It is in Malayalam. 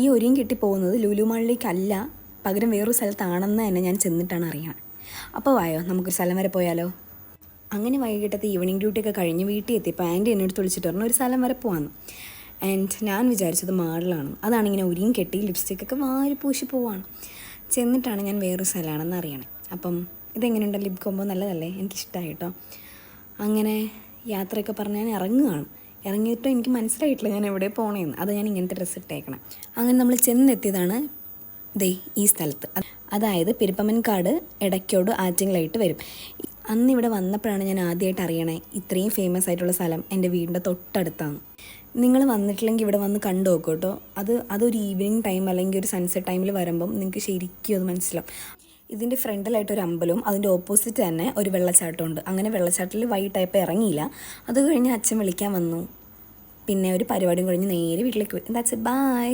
ഈ ഒരിയും കെട്ടി പോകുന്നത് ലുലു മാളിലേക്കല്ല, പകരം വേറൊരു സ്ഥലത്താണെന്ന് തന്നെ ഞാൻ ചെന്നിട്ടാണ് അറിയണം. അപ്പോൾ വായോ നമുക്കൊരു സ്ഥലം വരെ പോയാലോ. അങ്ങനെ വൈകിട്ടത്തെ ഈവനിങ് ഡ്യൂട്ടിയൊക്കെ കഴിഞ്ഞ് വീട്ടിൽ എത്തിയപ്പോൾ ആൻറ്റി എന്നെ അടുത്ത് വിളിച്ചിട്ട് പറഞ്ഞു ഒരു സ്ഥലം വരെ പോകാമെന്ന്. ആൻഡ് ഞാൻ വിചാരിച്ചത് മാളിലാണ്. അതാണിങ്ങനെ ഒരിയും കെട്ടി ലിപ്സ്റ്റിക്കൊക്കെ വാരി പൂശി പോവാണ്. ചെന്നിട്ടാണ് ഞാൻ വേറൊരു സ്ഥലമാണെന്ന് അറിയണേ. അപ്പം ഇതെങ്ങനെയുണ്ട് ലിപ് കോംബോ, നല്ലതല്ലേ? എനിക്കിഷ്ടമായി കേട്ടോ. അങ്ങനെ യാത്രയൊക്കെ പറഞ്ഞ് ഞാൻ ഇറങ്ങുകയാണ്. ഇറങ്ങിയിട്ടും എനിക്ക് മനസ്സിലായിട്ടില്ല ഞാൻ എവിടെ പോകണമെന്ന്. അത് ഞാൻ ഇങ്ങനത്തെ ഡ്രസ്സ് ഇട്ടേക്കണം. അങ്ങനെ നമ്മൾ ചെന്നെത്തിയതാണ് ദേ ഈ സ്ഥലത്ത്. അതായത് പെരുപ്പമൻകാട് എടയ്ക്കോട് ആറ്റിങ്ങലായിട്ട് വരും. അന്നിവിടെ വന്നപ്പോഴാണ് ഞാൻ ആദ്യമായിട്ട് അറിയണേ ഇത്രയും ഫേമസ് ആയിട്ടുള്ള സ്ഥലം എൻ്റെ വീടിൻ്റെ തൊട്ടടുത്താണ്. നിങ്ങൾ വന്നിട്ടില്ലെങ്കിൽ ഇവിടെ വന്ന് കണ്ടു നോക്കൂ കേട്ടോ. അതൊരു ഈവനിങ് ടൈം അല്ലെങ്കിൽ ഒരു സൺസെറ്റ് ടൈമിൽ വരുമ്പം നിങ്ങൾക്ക് ശരിക്കും അത് മനസ്സിലാവും. ഇതിൻ്റെ ഫ്രണ്ടിലായിട്ടൊരു അമ്പലവും അതിൻ്റെ ഓപ്പോസിറ്റ് തന്നെ ഒരു വെള്ളച്ചാട്ടമുണ്ട്. അങ്ങനെ വെള്ളച്ചാട്ടത്തിൽ വൈകിട്ടായപ്പോൾ ഇറങ്ങിയില്ല. അത് കഴിഞ്ഞ് അച്ഛൻ വിളിക്കാൻ വന്നു. പിന്നെ ഒരു പരിപാടിയും കഴിഞ്ഞ് നേരെ വീട്ടിലേക്ക് പോയി. That's it, by.